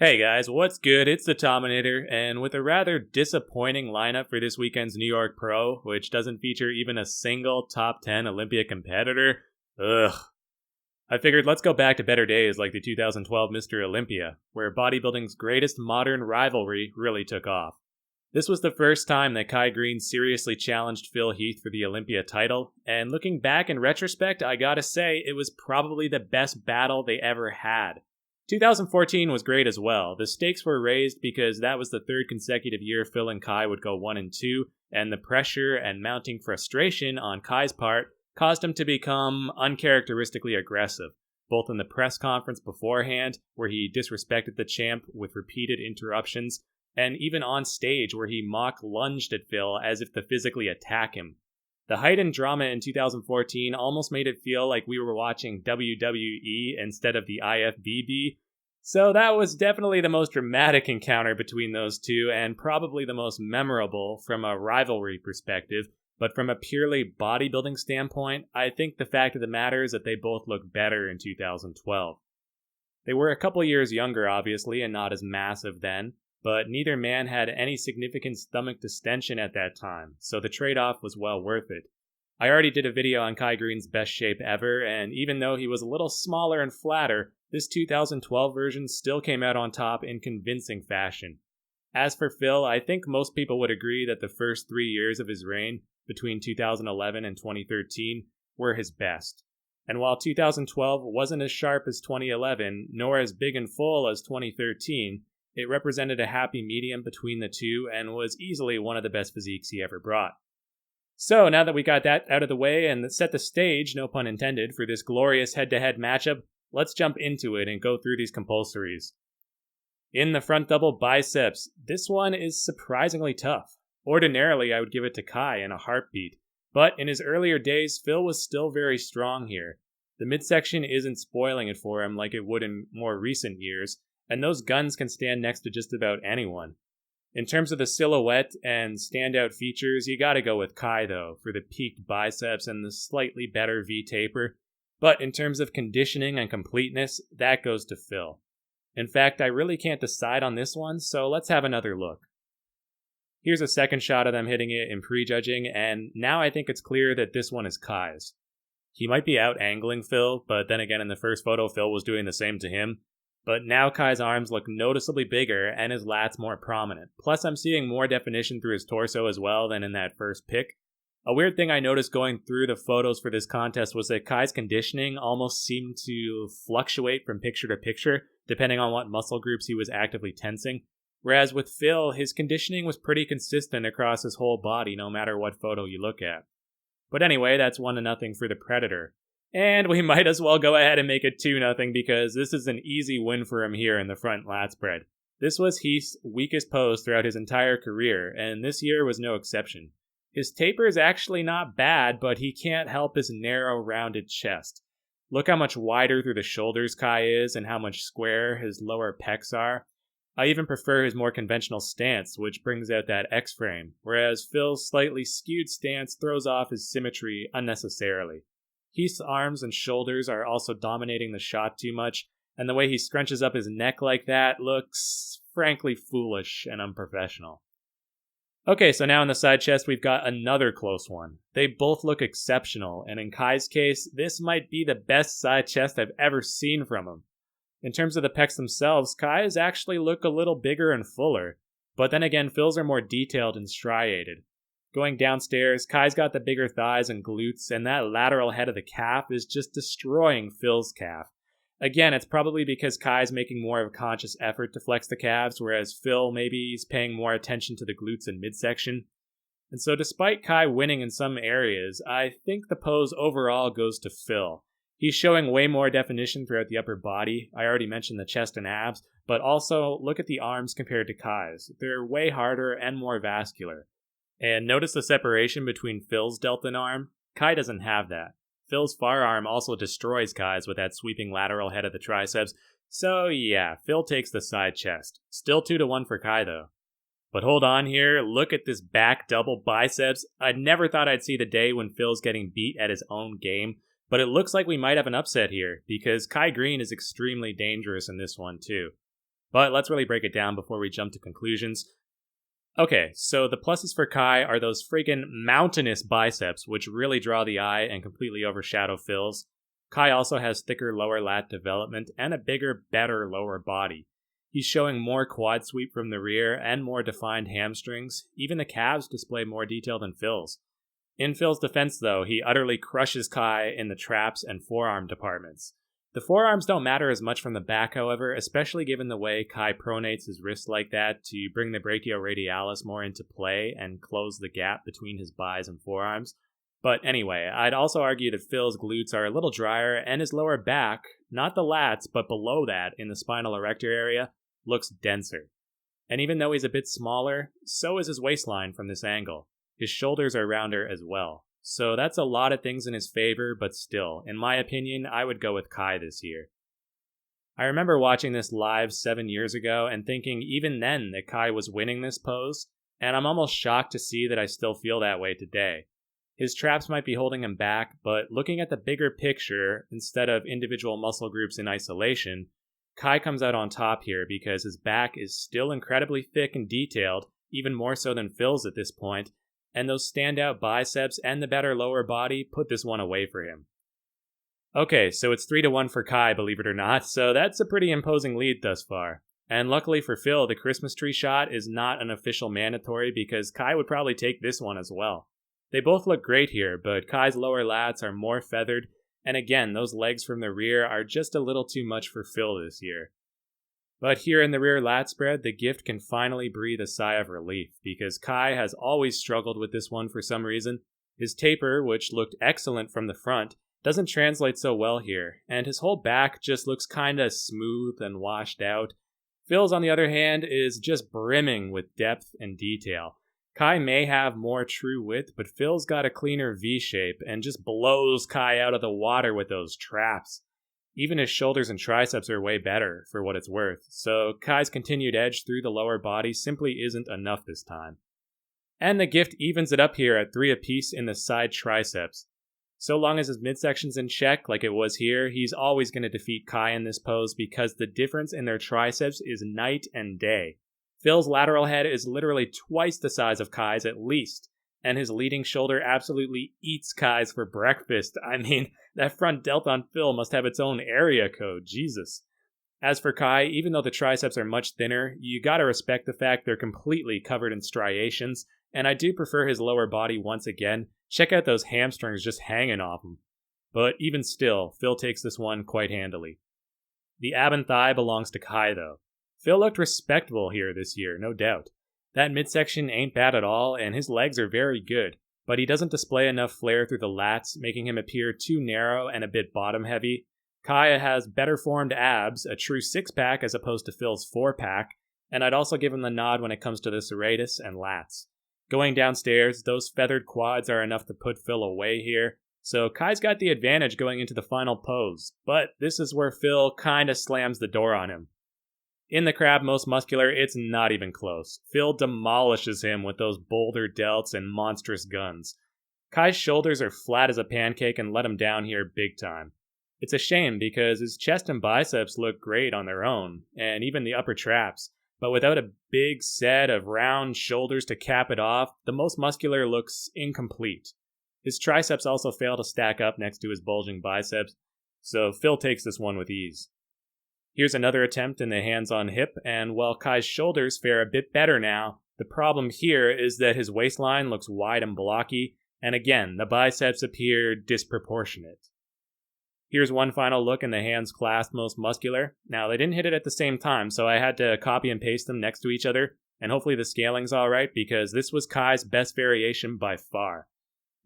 Hey guys, what's good? It's the Tominator, and with a rather disappointing lineup for this weekend's New York Pro, which doesn't feature even a single top 10 Olympia competitor, I figured let's go back to better days like the 2012 Mr. Olympia, where bodybuilding's greatest modern rivalry really took off. This was the first time that Kai Greene seriously challenged Phil Heath for the Olympia title, and looking back in retrospect, I gotta say, it was probably the best battle they ever had. 2014 was great as well. The stakes were raised because that was the third consecutive year Phil and Kai would go 1-2, and the pressure and mounting frustration on Kai's part caused him to become uncharacteristically aggressive, both in the press conference beforehand, where he disrespected the champ with repeated interruptions, and even on stage where he mock lunged at Phil as if to physically attack him. The heightened drama in 2014 almost made it feel like we were watching WWE instead of the IFBB, so that was definitely the most dramatic encounter between those two and probably the most memorable from a rivalry perspective, but from a purely bodybuilding standpoint, I think the fact of the matter is that they both look better in 2012. They were a couple years younger, obviously, and not as massive then, but neither man had any significant stomach distension at that time, so the trade-off was well worth it. I already did a video on Kai Greene's best shape ever, and even though he was a little smaller and flatter, this 2012 version still came out on top in convincing fashion. As for Phil, I think most people would agree that the first 3 years of his reign, between 2011 and 2013, were his best. And while 2012 wasn't as sharp as 2011, nor as big and full as 2013, it represented a happy medium between the two and was easily one of the best physiques he ever brought. So, now that we got that out of the way and set the stage, no pun intended, for this glorious head-to-head matchup, let's jump into it and go through these compulsories. In the front double biceps, this one is surprisingly tough. Ordinarily, I would give it to Kai in a heartbeat, but in his earlier days, Phil was still very strong here. The midsection isn't spoiling it for him like it would in more recent years, and those guns can stand next to just about anyone. In terms of the silhouette and standout features, you gotta go with Kai though, for the peaked biceps and the slightly better V-taper. But in terms of conditioning and completeness, that goes to Phil. In fact, I really can't decide on this one, so let's have another look. Here's a second shot of them hitting it in prejudging, and now I think it's clear that this one is Kai's. He might be out-angling Phil, but then again in the first photo Phil was doing the same to him. But now Kai's arms look noticeably bigger and his lats more prominent. Plus I'm seeing more definition through his torso as well than in that first pic. A weird thing I noticed going through the photos for this contest was that Kai's conditioning almost seemed to fluctuate from picture to picture, depending on what muscle groups he was actively tensing. Whereas with Phil, his conditioning was pretty consistent across his whole body no matter what photo you look at. But anyway, that's 1-0 for the Predator. And we might as well go ahead and make it 2-0 because this is an easy win for him here in the front lat spread. This was Heath's weakest pose throughout his entire career, and this year was no exception. His taper is actually not bad, but he can't help his narrow, rounded chest. Look how much wider through the shoulders Kai is and how much squarer his lower pecs are. I even prefer his more conventional stance, which brings out that X-frame, whereas Phil's slightly skewed stance throws off his symmetry unnecessarily. Heath's arms and shoulders are also dominating the shot too much, and the way he scrunches up his neck like that looks, frankly, foolish and unprofessional. Okay, so now in the side chest we've got another close one. They both look exceptional, and in Kai's case, this might be the best side chest I've ever seen from him. In terms of the pecs themselves, Kai's actually look a little bigger and fuller, but then again, Phil's are more detailed and striated. Going downstairs, Kai's got the bigger thighs and glutes, and that lateral head of the calf is just destroying Phil's calf. Again, it's probably because Kai's making more of a conscious effort to flex the calves, whereas Phil maybe is paying more attention to the glutes and midsection. And so despite Kai winning in some areas, I think the pose overall goes to Phil. He's showing way more definition throughout the upper body. I already mentioned the chest and abs, but also look at the arms compared to Kai's. They're way harder and more vascular. And notice the separation between Phil's delta arm. Kai doesn't have that. Phil's far arm also destroys Kai's with that sweeping lateral head of the triceps. So yeah, Phil takes the side chest. Still 2-1 for Kai though. But hold on here, look at this back double biceps. I never thought I'd see the day when Phil's getting beat at his own game, but it looks like we might have an upset here, because Kai Greene is extremely dangerous in this one too. But let's really break it down before we jump to conclusions. Okay, so the pluses for Kai are those friggin' mountainous biceps, which really draw the eye and completely overshadow Phil's. Kai also has thicker lower lat development and a bigger, better lower body. He's showing more quad sweep from the rear and more defined hamstrings. Even the calves display more detail than Phil's. In Phil's defense, though, he utterly crushes Kai in the traps and forearm departments. The forearms don't matter as much from the back, however, especially given the way Kai pronates his wrist like that to bring the brachioradialis more into play and close the gap between his bis and forearms. But anyway, I'd also argue that Phil's glutes are a little drier, and his lower back, not the lats, but below that in the spinal erector area, looks denser. And even though he's a bit smaller, so is his waistline from this angle. His shoulders are rounder as well. So that's a lot of things in his favor, but still, in my opinion, I would go with Kai this year. I remember watching this live 7 years ago and thinking even then that Kai was winning this pose, and I'm almost shocked to see that I still feel that way today. His traps might be holding him back, but looking at the bigger picture instead of individual muscle groups in isolation, Kai comes out on top here because his back is still incredibly thick and detailed, even more so than Phil's at this point, and those standout biceps and the better lower body put this one away for him. Okay, so it's 3-1 for Kai, believe it or not, so that's a pretty imposing lead thus far. And luckily for Phil, the Christmas tree shot is not an official mandatory because Kai would probably take this one as well. They both look great here, but Kai's lower lats are more feathered, and again, those legs from the rear are just a little too much for Phil this year. But here in the rear lat spread, the gift can finally breathe a sigh of relief, because Kai has always struggled with this one for some reason. His taper, which looked excellent from the front, doesn't translate so well here, and his whole back just looks kinda smooth and washed out. Phil's, on the other hand, is just brimming with depth and detail. Kai may have more true width, but Phil's got a cleaner V-shape and just blows Kai out of the water with those traps. Even his shoulders and triceps are way better, for what it's worth, so Kai's continued edge through the lower body simply isn't enough this time. And the gift evens it up here at 3 apiece in the side triceps. So long as his midsection's in check, like it was here, he's always going to defeat Kai in this pose because the difference in their triceps is night and day. Phil's lateral head is literally twice the size of Kai's at least, and his leading shoulder absolutely eats Kai's for breakfast. I mean, that front delt on Phil must have its own area code, Jesus. As for Kai, even though the triceps are much thinner, you gotta respect the fact they're completely covered in striations, and I do prefer his lower body once again. Check out those hamstrings just hanging off him. But even still, Phil takes this one quite handily. The ab and thigh belongs to Kai though. Phil looked respectable here this year, no doubt. That midsection ain't bad at all, and his legs are very good, but he doesn't display enough flare through the lats, making him appear too narrow and a bit bottom-heavy. Kai has better formed abs, a true 6-pack as opposed to Phil's 4-pack, and I'd also give him the nod when it comes to the serratus and lats. Going downstairs, those feathered quads are enough to put Phil away here, so Kai's got the advantage going into the final pose, but this is where Phil kinda slams the door on him. In the crab most muscular, it's not even close. Phil demolishes him with those boulder delts and monstrous guns. Kai's shoulders are flat as a pancake and let him down here big time. It's a shame because his chest and biceps look great on their own, and even the upper traps, but without a big set of round shoulders to cap it off, the most muscular looks incomplete. His triceps also fail to stack up next to his bulging biceps, so Phil takes this one with ease. Here's another attempt in the hands-on hip, and while Kai's shoulders fare a bit better now, the problem here is that his waistline looks wide and blocky, and again, the biceps appear disproportionate. Here's one final look in the hands clasped most muscular. Now, they didn't hit it at the same time, so I had to copy and paste them next to each other, and hopefully the scaling's alright, because this was Kai's best variation by far.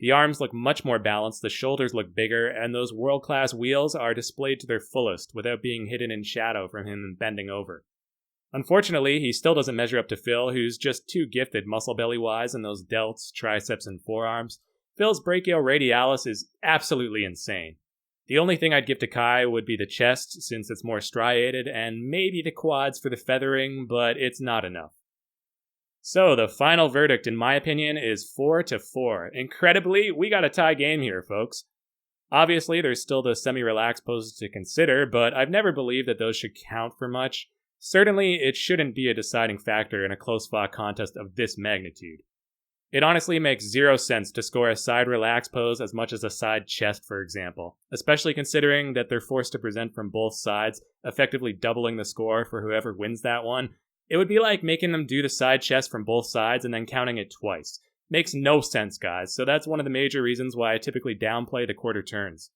The arms look much more balanced, the shoulders look bigger, and those world-class wheels are displayed to their fullest without being hidden in shadow from him bending over. Unfortunately, he still doesn't measure up to Phil, who's just too gifted muscle belly-wise in those delts, triceps, and forearms. Phil's brachioradialis is absolutely insane. The only thing I'd give to Kai would be the chest, since it's more striated, and maybe the quads for the feathering, but it's not enough. So, the final verdict, in my opinion, is 4-4. Incredibly, we got a tie game here, folks. Obviously, there's still the semi-relaxed poses to consider, but I've never believed that those should count for much. Certainly, it shouldn't be a deciding factor in a close-fought contest of this magnitude. It honestly makes zero sense to score a side relax pose as much as a side chest, for example, especially considering that they're forced to present from both sides, effectively doubling the score for whoever wins that one. It would be like making them do the side chest from both sides and then counting it twice. Makes no sense, guys, so that's one of the major reasons why I typically downplay the quarter turns.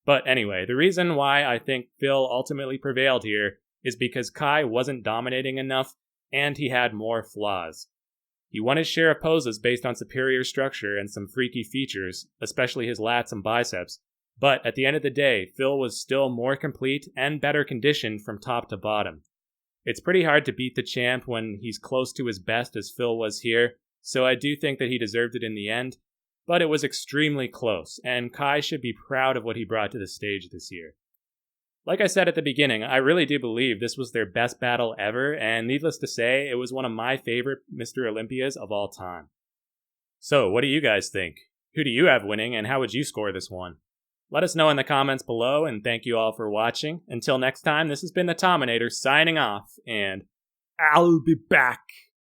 But anyway, the reason why I think Phil ultimately prevailed here is because Kai wasn't dominating enough, and he had more flaws. He won his share of poses based on superior structure and some freaky features, especially his lats and biceps, but at the end of the day, Phil was still more complete and better conditioned from top to bottom. It's pretty hard to beat the champ when he's close to his best as Phil was here, so I do think that he deserved it in the end, but it was extremely close, and Kai should be proud of what he brought to the stage this year. Like I said at the beginning, I really do believe this was their best battle ever, and needless to say, it was one of my favorite Mr. Olympias of all time. So, what do you guys think? Who do you have winning, and how would you score this one? Let us know in the comments below, and thank you all for watching. Until next time, this has been the Tominator signing off, and I'll be back.